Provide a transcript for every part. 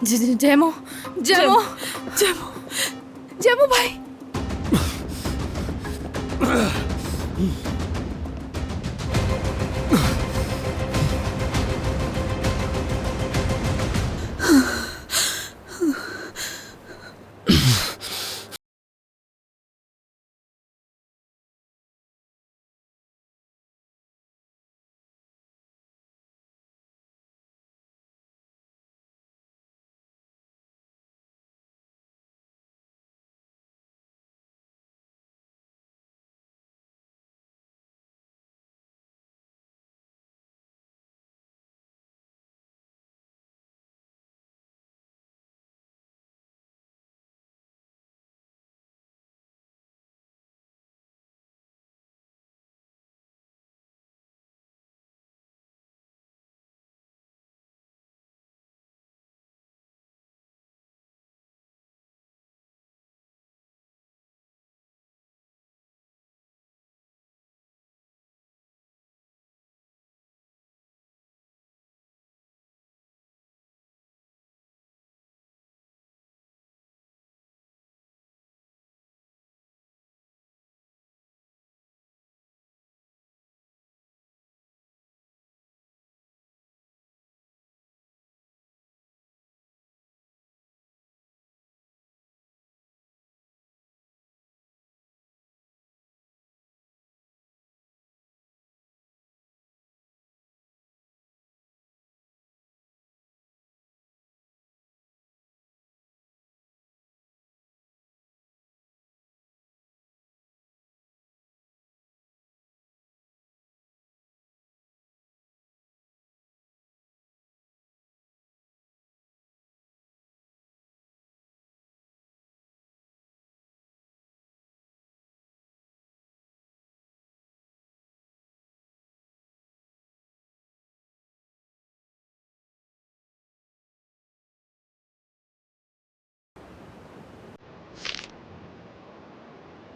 जयमो जयमो जयमो जयमो भाई।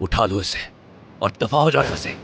उठा लो इसे और दफा हो जाए इसे।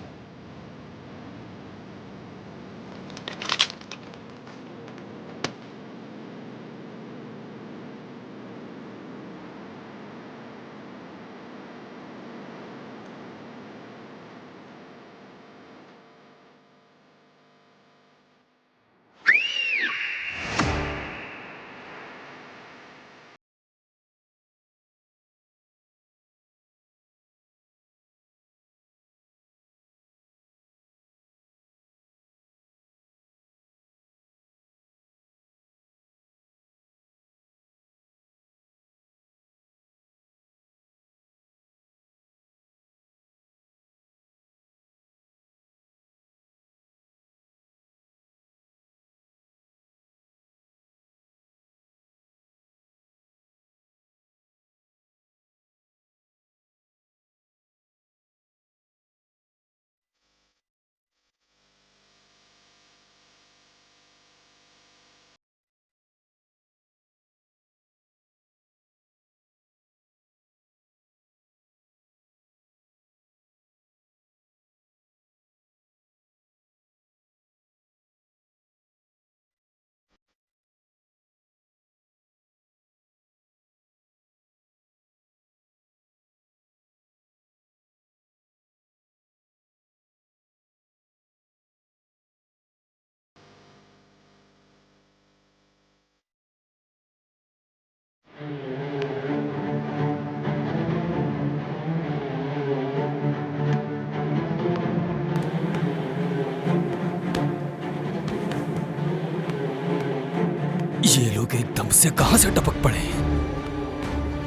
ये लोग एकदम से कहां से टपक पड़े?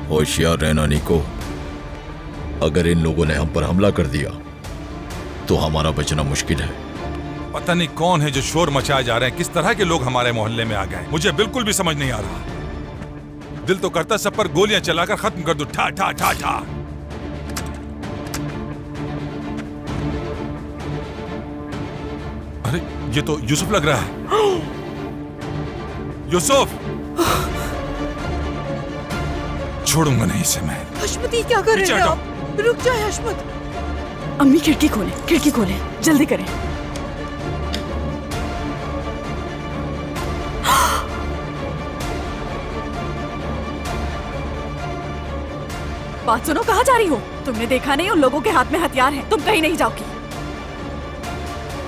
होशियार रहना निको। अगर इन लोगों ने हम पर हमला कर दिया तो हमारा बचना मुश्किल है। पता नहीं कौन है जो शोर मचाए जा रहे हैं। किस तरह के लोग हमारे मोहल्ले में आ गए, मुझे बिल्कुल भी समझ नहीं आ रहा। दिल तो करता सब पर गोलियां चलाकर खत्म कर दूं। ठा ठा ठा ठा। अरे ये तो यूसुफ लग रहा है। यूसुफ! छोड़ूंगा नहीं इसे मैं। हशमत, ये क्या कर रहे हैं आप? रुक जाए हशमत। अम्मी खिड़की खोलें, जल्दी करें। बात सुनो, कहाँ जा रही हो? तुमने देखा नहीं उन लोगों के हाथ में हथियार हैं, तुम कहीं नहीं जाओगी।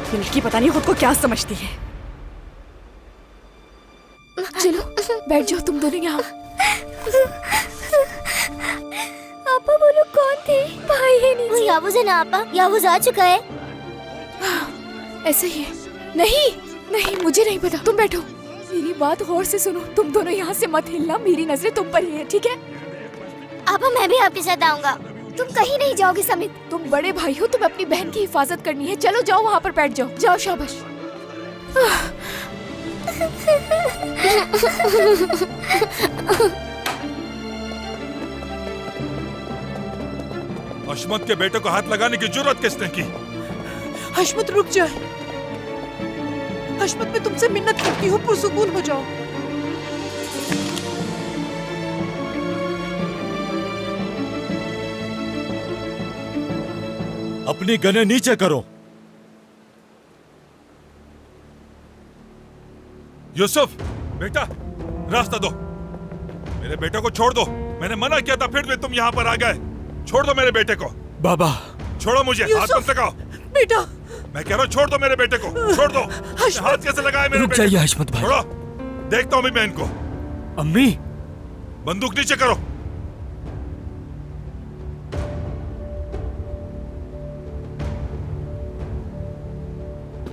ये लड़की पता नहीं खुद को क्या समझती है। चलो बैठ जाओ तुम दोनों यहाँ। आपा वो लोग कौन थे? भाई है नीचे। वो यावुज है ना आपा, यावुज आ चुका है। ऐसे ही है। नहीं नहीं, मुझे नहीं पता, तुम बैठो। मेरी बात गौर से सुनो, तुम दोनों यहाँ से मत हिलना, मेरी नजरें तुम पर ही है, ठीक है? आपा मैं भी आपके साथ आऊंगा, तुम कहीं नहीं जाओगे समित। तुम बड़े भाई हो, तुम अपनी बहन की हिफाजत करनी है। चलो जाओ वहाँ पर बैठ जाओ, जाओ शाबाश। हशमत के बेटे को हाथ लगाने की जरूरत किसने की? हशमत रुक जाए। हशमत मैं तुमसे मिन्नत करती हूँ, पुरसुकून हो जाओ। अपनी गने नीचे करो। यूसुफ बेटा, रास्ता दो। मेरे बेटे को छोड़ दो। मैंने मना किया था, फिर भी तुम यहाँ पर आ गए। छोड़ दो मेरे बेटे को। बाबा, छोड़ो मुझे, हाथ मत लगाओ। बेटा, मैं कह रहा हूँ छोड़ दो मेरे बेटे को, छोड़ दो। हाथ कैसे लगाए मेरे रुक बेटे जाइए को? हशमत भाई। छोड़ो, देखता हूँ मैं बहन को। अम्मी, बंदूक नीचे करो।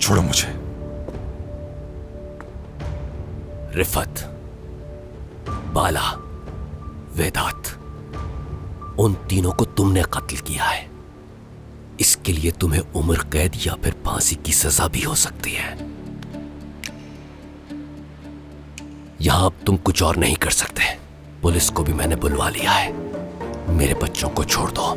छोड़ो मुझे। रिफत, बाला, वेदात, उन तीनों को तुमने कत्ल किया है। इसके लिए तुम्हें उम्र कैद या फिर फांसी की सजा भी हो सकती है। यहां अब तुम कुछ और नहीं कर सकते। पुलिस को भी मैंने बुलवा लिया है। मेरे बच्चों को छोड़ दो।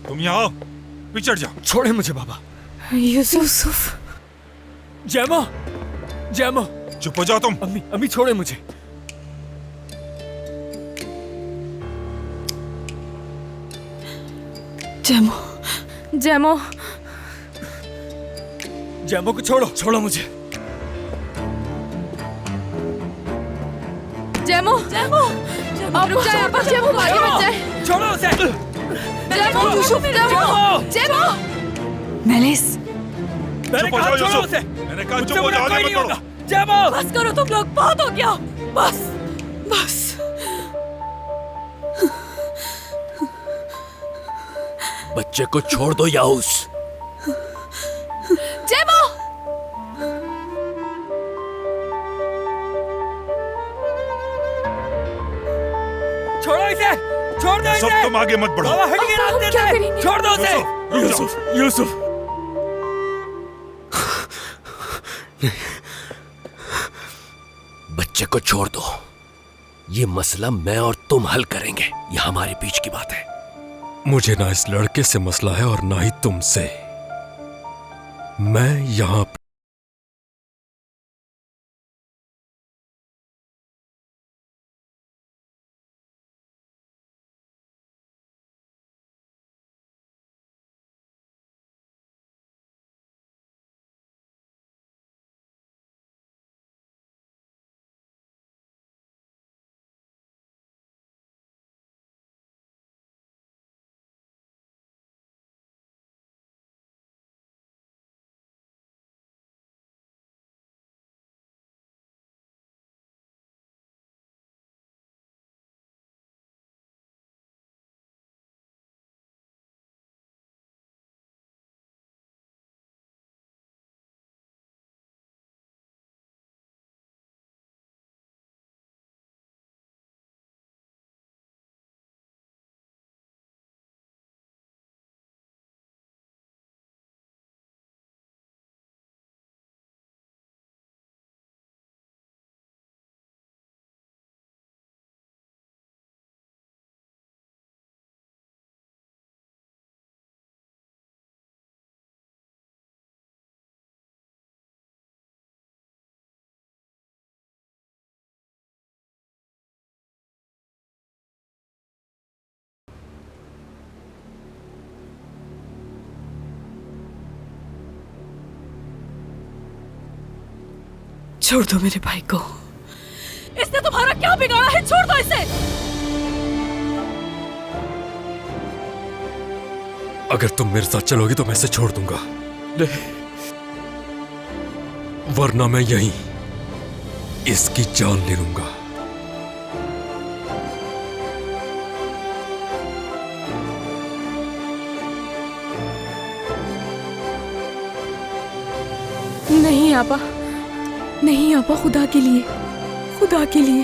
तुम यहाँ आओ, पीछे हट जाओ। छोड़े मुझे बाबा। यूसुफ। जैमो, जैमो। चुप हो जाओ तुम। अम्मी, अम्मी छोड़े मुझे। जैमो, जैमो, जैमो को छोड़ो, छोड़ो मुझे। जैमो, जैमो, आप रुक जाए, आप जैमो आगे मत जाए। छोड़ो उसे। जैमो, यूसुफ, जैमो, जैमो। मेलिस, मैंने चुप हो कहा जाओ छोड़ो यूसुफ। उसे। मैंने कहा मुझसे चुप हो बुरा जाओ, कोई आगे नहीं मत होगा। बढ़ो। जैमो, बस करो तुम लोग, बहुत हो गया। बस बस। बच्चे को छोड़ दो याऊस। जैमो, छोड़ो इसे, छोड़ दो यूसुफ इसे। तुम आगे मत बढ़ो। बाबा हट के अब रास्ते क्या से। करेंगे? छोड़ दो उसे। यूसुफ, रुक जाओ। यूसुफ, बच्चे को छोड़ दो। ये मसला मैं और तुम हल करेंगे। ये हमारे बीच की बात है। मुझे ना इस लड़के से मसला है और ना ही तुमसे। मैं यहाँ छोड़ दो मेरे भाई को। इसने तुम्हारा क्या बिगाड़ा है? छोड़ दो इसे। अगर तुम मेरे साथ चलोगी तो मैं इसे छोड़ दूंगा, वरना मैं यहीं इसकी जान ले लूंगा। नहीं आपा, नहीं आपा, खुदा के लिए, खुदा के लिए।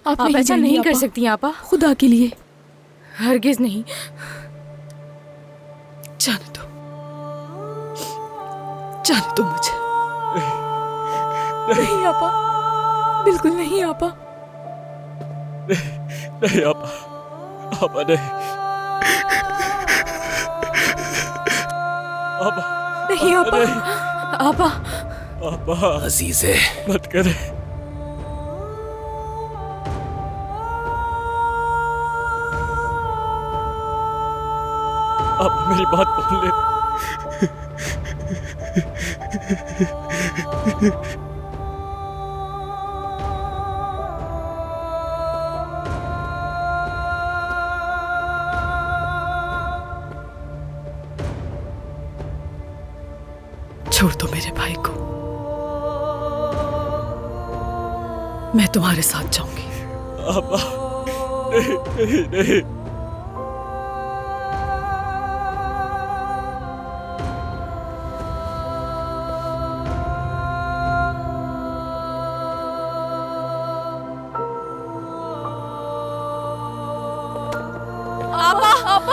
आप ऐसा नहीं कर सकती आपा, खुदा के लिए, हरगिज नहीं। जाने दो, जाने दो मुझे। नहीं आपा, बिल्कुल नहीं आपा। नहीं आपा, आपा नहीं, आपा नहीं आपा, आपा, आपा अजीज़े, मत करे। आप मेरी बात मान ले। छोड़ दो मेरे भाई को, मैं तुम्हारे साथ जाऊंगी। आपा नहीं, नहीं, नहीं।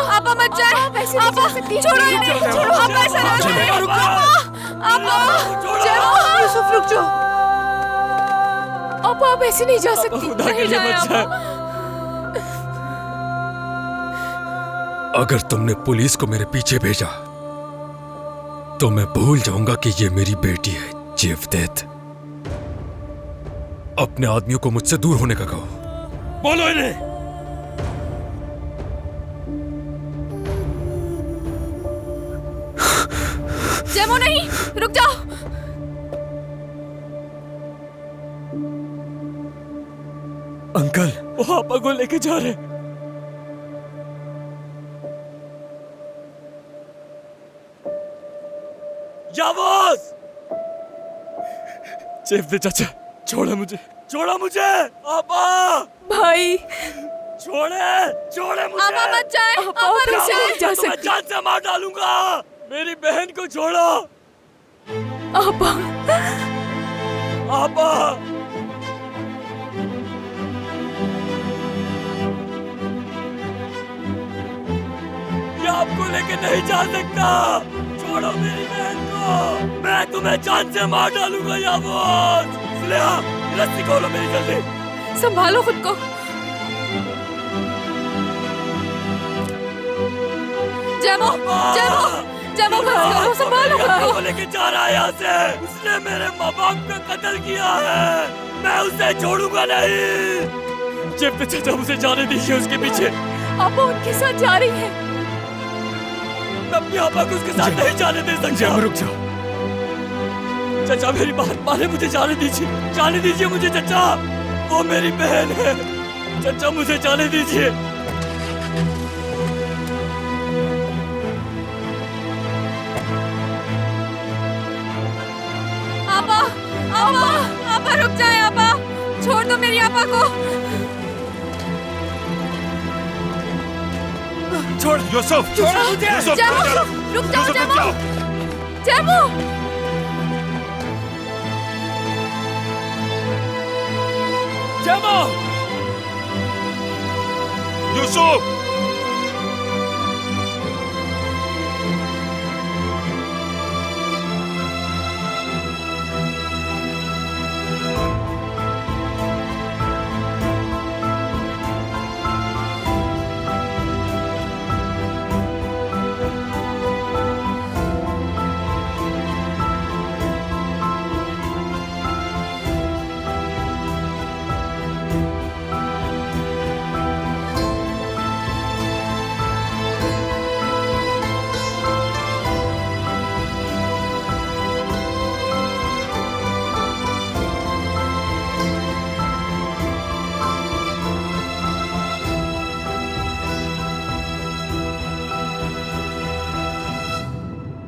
आपा मत जाए, आपा छोड़ो इन्हें, छोड़ो, आपा ऐसा ना करें, आपा, यूसुफ रुक जाओ, आपा आप ऐसे नहीं जा सकती, नहीं जाए आपा। अगर तुमने पुलिस को मेरे पीछे भेजा तो मैं भूल जाऊंगा कि ये मेरी बेटी है। जेवदेत, अपने आदमियों को मुझसे दूर होने का कहो। बोलो इन्हें। जेमो नहीं, रुक जाओ। अंकल, वो आपा को लेके जा रहे। यावोस! जेवदेत चाचा, छोड़ा मुझे, छोड़ा मुझे। आपा भाई, छोड़े, छोड़े मुझे। आपा मत जाए, आपा रुक जाए, जा मैं सकती, जान से मार डालूंगा। मेरी बहन को छोड़ो। आपा, आपा, ये आपको लेके नहीं जा सकता। छोड़ो मेरी बहन को, मैं तुम्हें जान से मार डालूंगा। यावोस, सुलेहा, रस्सी खोलो मेरी जल्दी। संभालो खुद को। जेमो, जेमो, जेमो, भागो, संभालो खुद को। लेके जा रहा है यहाँ से। उसने मेरे माँ बाप का कत्ल किया है, मैं उसे छोड़ूंगा नहीं। जब चाचा मुझे जाने दीजिए उसके पीछे। आपा उनके साथ जा रही है। मैं अपनी आपा को उसके साथ नहीं जाने दे सकता। रुक जाओ चाचा, मेरी बात माने, मुझे जाने दीजिए, जाने दीजिए मुझे चाचा। वो मेरी बहन है चाचा, मुझे जाने दीजिए। आपा, आपा, आपा रुक जाए, आपा, छोड़ दो मेरी आपा को। छोड़ यूसुफ, छोड़ो मुझे। यूसुफ, जेमो, रुक जाओ, यूसुफ, रुक जेमो, जाओ। जेमो, जेमो, यूसुफ,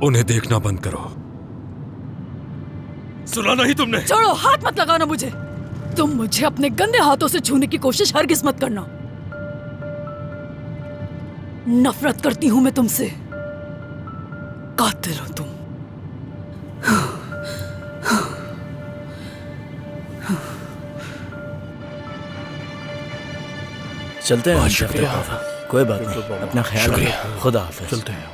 उन्हें देखना बंद करो। सुना नहीं तुमने? छोड़ो, हाथ मत लगाना मुझे। तुम मुझे अपने गंदे हाथों से छूने की कोशिश हरगिज मत करना। नफरत करती हूं मैं तुमसे। कातिल हो तुम। चलते हैं। बहुत शुक्रिया। कोई बात नहीं, अपना ख्याल रखो। खुदा हाफिज। चलते हैं।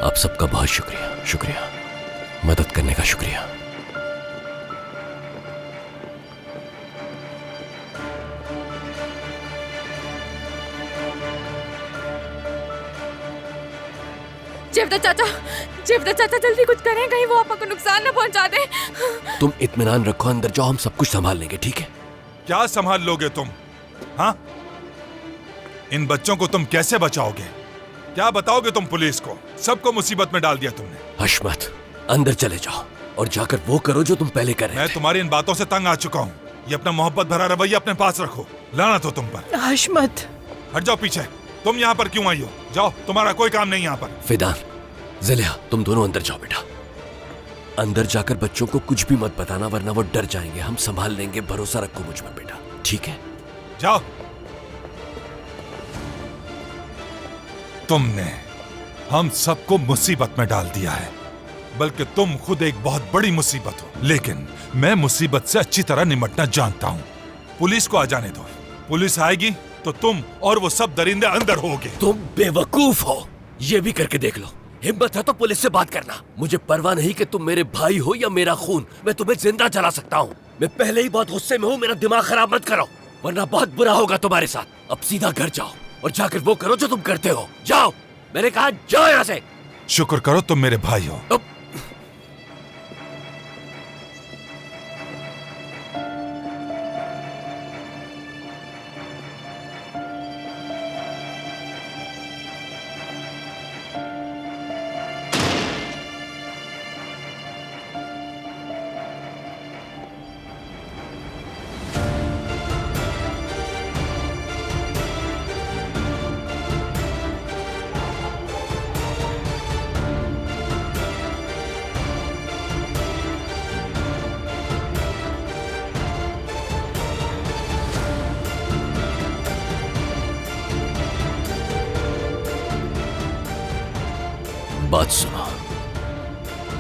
आप सबका बहुत शुक्रिया। शुक्रिया, मदद करने का शुक्रिया। जेवदा चाचा जल्दी कुछ करें, कहीं वो आपा को नुकसान न पहुंचा दे। तुम इत्मीनान रखो, अंदर जाओ, हम सब कुछ संभाल लेंगे, ठीक है? क्या संभाल लोगे तुम? हाँ, इन बच्चों को तुम कैसे बचाओगे? क्या बताओगे तुम पुलिस को? सबको मुसीबत में डाल दिया तुमने। हशमत, अंदर चले जाओ और जाकर वो करो जो तुम पहले कर रहे थे। मैं तुम्हारी इन बातों से तंग आ चुका हूँ। ये अपना मोहब्बत भरा रवैया अपने पास रखो। लानत हो तुम पर। हशमत, हट जाओ पीछे। तुम यहाँ पर क्यों आई हो? जाओ, तुम्हारा कोई काम नहीं यहाँ पर। फिदान, ज़िलिया, तुम दोनों अंदर जाओ बेटा। अंदर जाकर बच्चों को कुछ भी मत बताना, वरना वो डर जाएंगे। हम संभाल लेंगे, भरोसा रखो मुझ पर बेटा, ठीक है? जाओ। तुमने हम सबको मुसीबत में डाल दिया है, बल्कि तुम खुद एक बहुत बड़ी मुसीबत हो। लेकिन मैं मुसीबत से अच्छी तरह निपटना जानता हूँ। पुलिस को आ जाने दो। पुलिस आएगी तो तुम और वो सब दरिंदे अंदर होगे। तुम बेवकूफ हो, ये भी करके देख लो। हिम्मत है तो पुलिस से बात करना। मुझे परवाह नहीं कि तुम मेरे भाई हो या मेरा खून, मैं तुम्हें जिंदा जला सकता हूँ। मैं पहले ही बहुत गुस्से में हूँ, मेरा दिमाग खराब मत करो, वरना बहुत बुरा होगा तुम्हारे साथ। अब सीधा घर जाओ और जाकर वो करो जो तुम करते हो। जाओ, मैंने कहा जाओ यहाँ से। शुक्र करो तुम मेरे भाई हो। बात सुनो,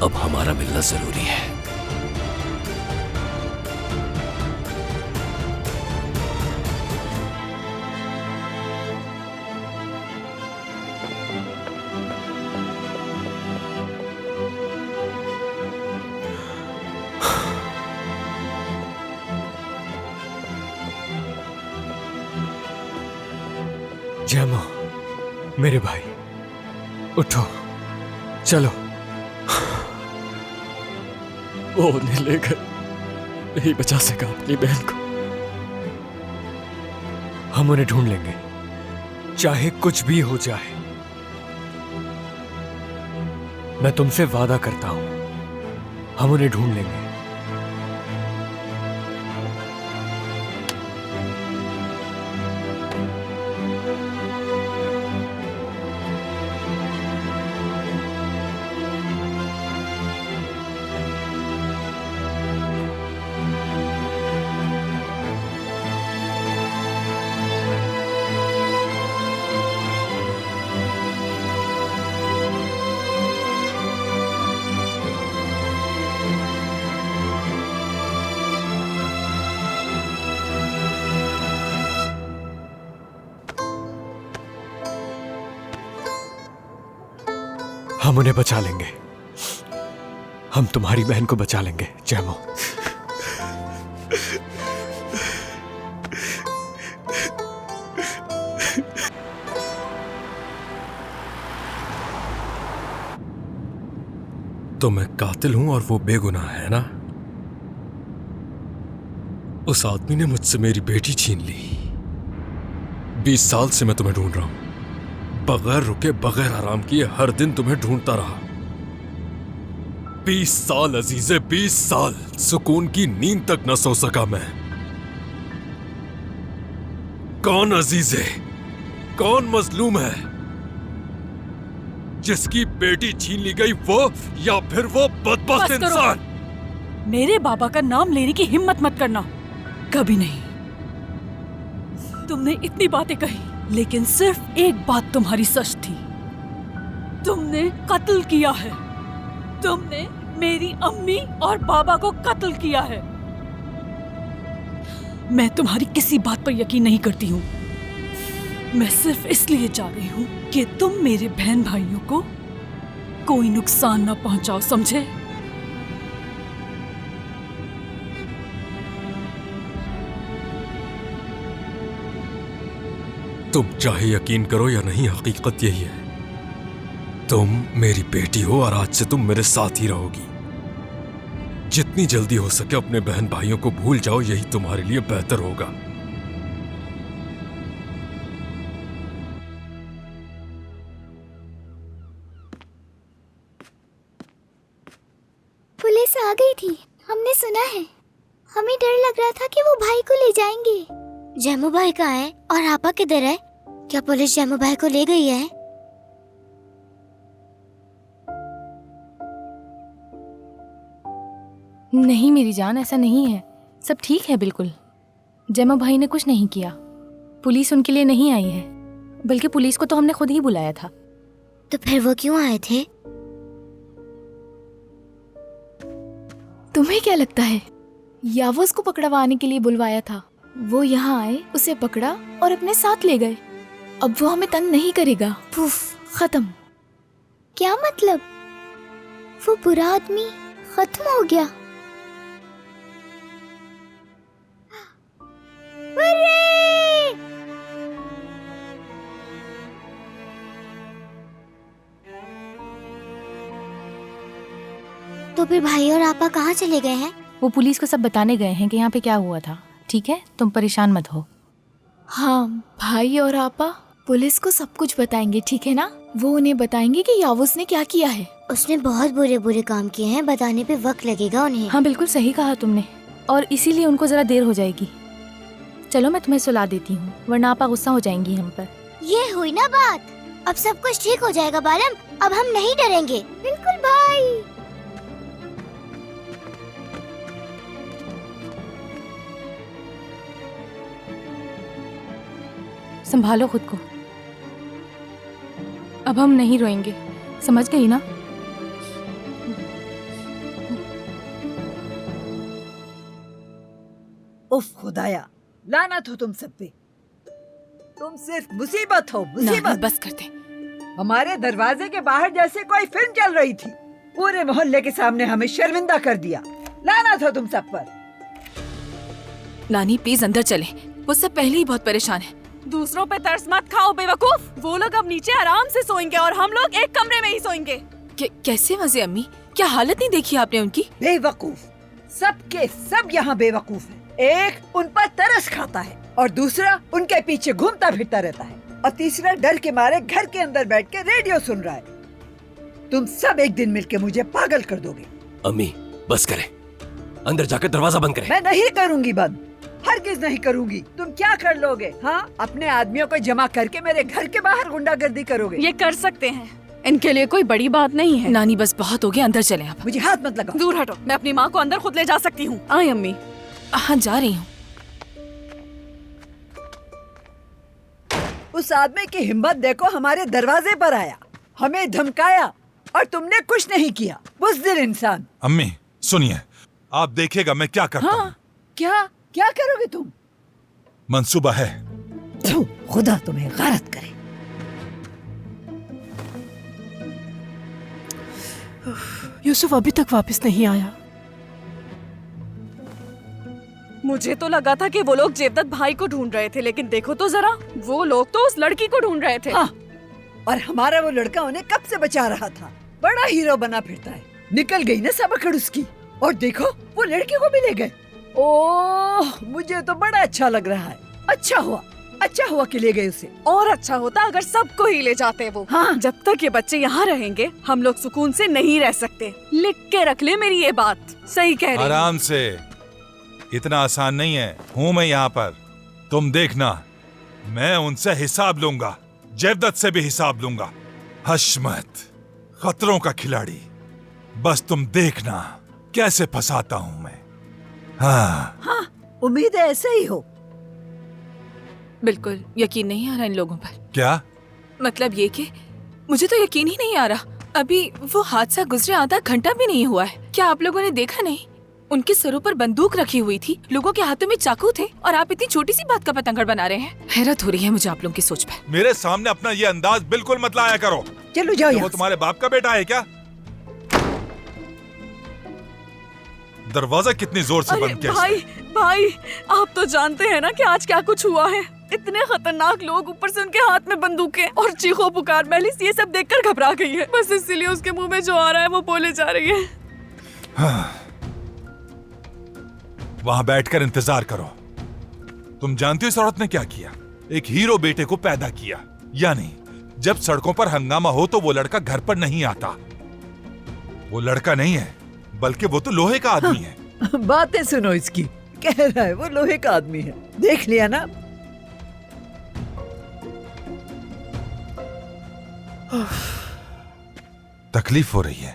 अब हमारा मिलना जरूरी है। जैमो, मेरे भाई, उठो, चलो। वो उन्हें लेकर नहीं बचा सका अपनी बहन को। हम उन्हें ढूंढ लेंगे, चाहे कुछ भी हो जाए। मैं तुमसे वादा करता हूं, हम उन्हें ढूंढ लेंगे। हम उन्हें बचा लेंगे। हम तुम्हारी बहन को बचा लेंगे, जैमो। तो मैं कातिल हूं और वो बेगुनाह है ना? उस आदमी ने मुझसे मेरी बेटी छीन ली। 20 साल से मैं तुम्हें ढूंढ रहा हूं, बगैर रुके, बगैर आराम किए, हर दिन तुम्हें ढूंढता रहा। 20 साल अजीजे, 20 साल सुकून की नींद तक न सो सका मैं। कौन अजीजे, कौन मजलूम है? जिसकी बेटी छीन ली गई वो, या फिर वो बदबख्त बस करो। इंसान? मेरे बाबा का नाम लेने की हिम्मत मत करना, कभी नहीं। तुमने इतनी बातें कही, लेकिन सिर्फ एक बात तुम्हारी सच थी। तुमने कत्ल किया है। तुमने मेरी अम्मी और बाबा को कत्ल किया है। मैं तुम्हारी किसी बात पर यकीन नहीं करती हूँ। मैं सिर्फ इसलिए चाह रही हूँ कि तुम मेरे बहन भाइयों को कोई नुकसान ना पहुंचाओ, समझे? तुम चाहे यकीन करो या नहीं, हकीकत यही है। तुम मेरी बेटी हो और आज से तुम मेरे साथ ही रहोगी। जितनी जल्दी हो सके अपने बहन भाइयों को भूल जाओ, यही तुम्हारे लिए बेहतर होगा। पुलिस आ गई थी, हमने सुना है। हमें डर लग रहा था कि वो भाई को ले जाएंगे। जैमू भाई कहाँ है और आपा किधर है? क्या पुलिस जैमू भाई को ले गई है? नहीं मेरी जान, ऐसा नहीं है। सब ठीक है बिल्कुल। जैमू भाई ने कुछ नहीं किया। पुलिस उनके लिए नहीं आई है, बल्कि पुलिस को तो हमने खुद ही बुलाया था। तो फिर वो क्यों आए थे? तुम्हें क्या लगता है यावज को पकड़वाने के लिए बुलवाया था? वो यहाँ आए, उसे पकड़ा और अपने साथ ले गए। अब वो हमें तंग नहीं करेगा। पुफ, खत्म। क्या मतलब? वो बुरा आदमी खत्म हो गया? तो फिर भाई और आपा कहाँ चले गए हैं? वो पुलिस को सब बताने गए हैं कि यहाँ पे क्या हुआ था। ठीक है, तुम परेशान मत हो। हाँ, भाई और आपा पुलिस को सब कुछ बताएंगे, ठीक है ना? वो उन्हें बताएंगे कि यावुस ने क्या किया है। उसने बहुत बुरे बुरे काम किए हैं, बताने पे वक्त लगेगा उन्हें। हाँ बिल्कुल सही कहा तुमने, और इसीलिए उनको जरा देर हो जाएगी। चलो मैं तुम्हें सुला देती हूँ, वरना आपा गुस्सा हो जाएंगी हम पर। ये हुई ना बात। अब सब कुछ ठीक हो जाएगा बालम, अब हम नहीं डरेंगे। बिल्कुल भाई। संभालो खुद को, अब हम नहीं रोएंगे, समझ गई ना? उफ खुदाया, लानत हो तुम सब पे। तुम सिर्फ मुसीबत हो, ना, मुसीबत। बस करते। हमारे दरवाजे के बाहर जैसे कोई फिल्म चल रही थी। पूरे मोहल्ले के सामने हमें शर्मिंदा कर दिया। लानत हो तुम सब पर। नानी प्लीज अंदर चले, मुझसे पहले ही बहुत परेशान है। दूसरों पे तरस मत खाओ बेवकूफ। वो लोग अब नीचे आराम से सोएंगे और हम लोग एक कमरे में ही सोएंगे। कैसे मजे अम्मी, क्या हालत नहीं देखी आपने उनकी? बेवकूफ, सबके सब यहाँ बेवकूफ है। एक उन पर तरस खाता है और दूसरा उनके पीछे घूमता फिरता रहता है और तीसरा डर के मारे घर के अंदर बैठ के रेडियो सुन रहा है। तुम सब एक दिन मिलके मुझे पागल कर दोगे। अम्मी बस करें, अंदर जाकर दरवाजा बंद करें। मैं नहीं करूँगी बंद, हरगिज नहीं करूँगी। तुम क्या कर लोगे? हाँ, अपने आदमियों को जमा करके मेरे घर के बाहर गुंडागर्दी करोगे? ये कर सकते हैं, इनके लिए कोई बड़ी बात नहीं है। नानी बस बहुत हो गया, अंदर चले आप। मुझे हाथ मत लगाओ। दूर हटो, मैं अपनी माँ को अंदर खुद ले जा सकती हूँ। आई अम्मी। हाँ जा रही हूँ। उस आदमी की हिम्मत देखो, हमारे दरवाजे पर आया, हमें धमकाया और तुमने कुछ नहीं किया। बुज़दिल इंसान। अम्मी सुनिए, आप देखिएगा मैं क्या करता हूँ। क्या क्या करोगे तुम? मंसूबा है। खुदा तुम्हें गारत करे। यूसुफ अभी तक वापस नहीं आया। मुझे तो लगा था कि वो लोग जेवदत भाई को ढूंढ रहे थे, लेकिन देखो तो जरा, वो लोग तो उस लड़की को ढूंढ रहे थे। हाँ, और हमारा वो लड़का उन्हें कब से बचा रहा था। बड़ा हीरो बना फिरता है। निकल गई ना सबकड़ उसकी, और देखो वो लड़की को भी ले गए। ओह, मुझे तो बड़ा अच्छा लग रहा है। अच्छा हुआ कि ले गए उसे। और अच्छा होता अगर सबको ही ले जाते वो। हाँ। जब तक ये बच्चे यहाँ रहेंगे हम लोग सुकून से नहीं रह सकते। लिख के रख ले मेरी ये बात। सही कह रही हूँ। आराम से, इतना आसान नहीं है। हूँ मैं यहाँ पर, तुम देखना। मैं उनसे हिसाब लूंगा, जेवदत से भी हिसाब लूंगा। हश मत। खतरों का खिलाड़ी। बस तुम देखना कैसे फंसाता हूं मैं। हाँ, उम्मीद है ऐसे ही हो। बिल्कुल यकीन नहीं आ रहा इन लोगों पर। क्या मतलब ये कि मुझे तो यकीन ही नहीं आ रहा। अभी वो हादसा गुजरे आधा घंटा भी नहीं हुआ है। क्या आप लोगों ने देखा नहीं? उनके सरों पर बंदूक रखी हुई थी, लोगों के हाथों में चाकू थे, और आप इतनी छोटी सी बात का पतंगड़ बना रहे हैं। हैरत हो रही है मुझे आप लोगों की सोच पर। मेरे सामने अपना ये अंदाज बिल्कुल मत लाया करो। चलो जाओ वो यहाँ से। तुम्हारे बाप का बेटा है क्या? दरवाजा कितनी जोर से अरे बंद किया भाई इसने? भाई, आप तो जानते हैं ना कि आज क्या कुछ हुआ है। इतने खतरनाक लोग, ऊपर से उनके हाथ में बंदूकें और चीखो पुकार। मेलिस ये सब देखकर घबरा गई है। बस इसीलिए उसके मुंह में जो आ रहा है वो बोले जा रही है। हाँ। वहां बैठकर इंतजार करो। तुम जानती हो इस औरत ने क्या किया? एक हीरो बेटे को पैदा किया। यानी जब सड़कों पर हंगामा हो तो वो लड़का घर पर नहीं आता। वो लड़का नहीं है, बल्कि वो तो लोहे का आदमी है। बातें सुनो इसकी। कह रहा है वो लोहे का आदमी है। देख लिया ना। तकलीफ हो रही है।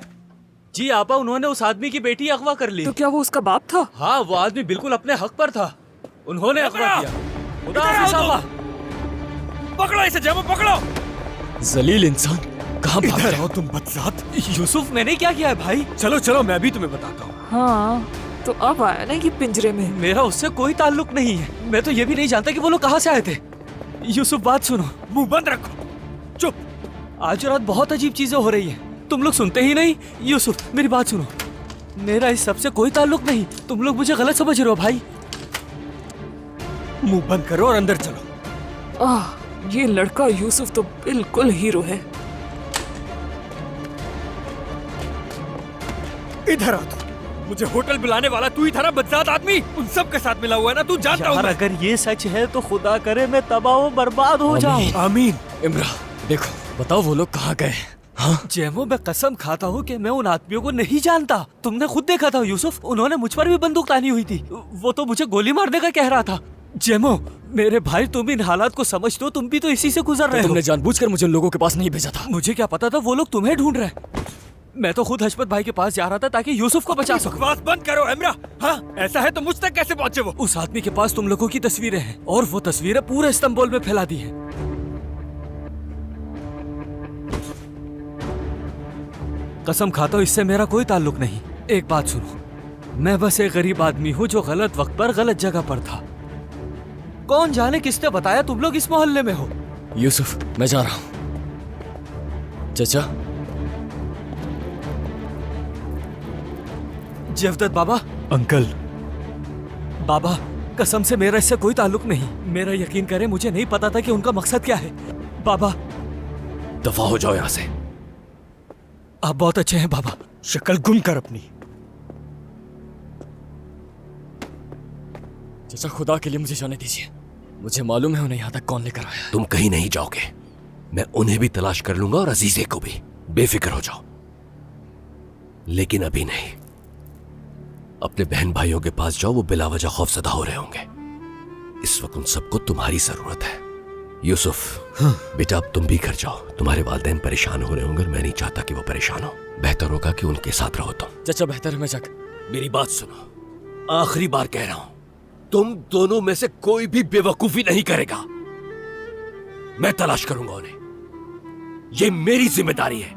जी आपा, उन्होंने उस आदमी की बेटी अगवा कर ली। तो क्या वो उसका बाप था? हाँ, वो आदमी बिल्कुल अपने हक पर था। उन्होंने अगवा किया। खुदा हाफिज़ आपा। पकड़ो इसे, जेमो पकड़ो। जलील इंसान, कहाँ भाग रहे हो? तुम बदजात। यूसुफ, मैंने क्या किया है भाई? चलो चलो, मैं भी तुम्हें बताता हूँ। हाँ, तो अब आया ना ये पिंजरे में। मेरा उससे कोई ताल्लुक नहीं है। मैं तो ये भी नहीं जानता कि वो लोग कहाँ से आए थे। यूसुफ, बात सुनो। मुंह बंद रखो, चुप। आज रात बहुत अजीब चीजें हो रही हैं। तुम लोग सुनते ही नहीं। यूसुफ, मेरी बात सुनो। मेरा इस सब से कोई ताल्लुक नहीं। तुम लोग मुझे गलत समझ रहे हो भाई। मुंह बंद करो और अंदर चलो। ये लड़का यूसुफ तो बिल्कुल हीरो है। इधर आ तू। मुझे होटल बुलाने वाला तू ही था ना, बदजात आदमी। उन सब के साथ मिला हुआ है ना, तू जानता हूँ। अगर ये सच है तो खुदा करे मैं तबाह और बर्बाद हो जाऊं। आमीन। इमरा, देखो, बताओ वो लोग कहाँ गए? हाँ? जेमो, मैं कसम खाता हूँ कि मैं उन आदमियों को नहीं जानता। तुमने खुद देखा था यूसुफ, उन्होंने मुझ पर भी बंदूक तानी हुई थी। वो तो मुझे गोली मारने का कह रहा था। जेमो, मेरे भाई, तुम इन हालात को समझ दो। तुम भी तो इसी से गुजर रहे हो। तुमने जानबूझकर मुझे उन लोगों के पास नहीं भेजा था। मुझे क्या पता था वो लोग तुम्हें ढूंढ रहे हैं। मैं तो खुद हशमत भाई के पास जा रहा था ताकि यूसुफ को बचा सकूं। बकवास बंद करो इमरा। हाँ, ऐसा है तो मुझ तक कैसे पहुंचे वो? उस आदमी के पास तुम लोगों की तस्वीरें हैं और वो तस्वीरें पूरे इस्तांबुल में फैला दी हैं। कसम खाता हूं इससे मेरा कोई ताल्लुक नहीं। एक बात सुनो, मैं बस एक गरीब आदमी हूँ जो गलत वक्त पर गलत जगह पर था। कौन जाने किसने बताया तुम लोग इस मोहल्ले में हो। यूसुफ, मैं जा रहा हूँ। चाचा, जवदत बाबा। अंकल। बाबा, कसम से मेरा इससे कोई ताल्लुक नहीं। मेरा यकीन करें, मुझे नहीं पता था कि उनका मकसद क्या है। बाबा, दफा हो जाओ यहाँ से। आप बहुत अच्छे हैं बाबा। शक्ल गुम कर अपनी। चाचा, खुदा के लिए मुझे जाने दीजिए। मुझे मालूम है उन्हें यहाँ तक कौन लेकर आया। तुम कहीं नहीं जाओगे। मैं उन्हें भी तलाश कर लूंगा और अजीजे को भी। बेफिक्र हो जाओ। लेकिन अभी नहीं। अपने बहन भाइयों के पास जाओ, वो बिलावजह खौफजदा हो रहे होंगे। इस वक्त उन सबको तुम्हारी जरूरत है। यूसुफ, बेटा अब तुम भी घर जाओ। तुम्हारे वालिदैन परेशान हो रहे होंगे और मैं नहीं चाहता कि वो परेशान हो। बेहतर होगा कि उनके साथ रहो तुम। चाचा, बेहतर है मैं जाकर। मेरी बात सुनो, आखिरी बार कह रहा हूं, तुम दोनों में से कोई भी बेवकूफी नहीं करेगा। मैं तलाश करूंगा उन्हें। ये मेरी जिम्मेदारी है।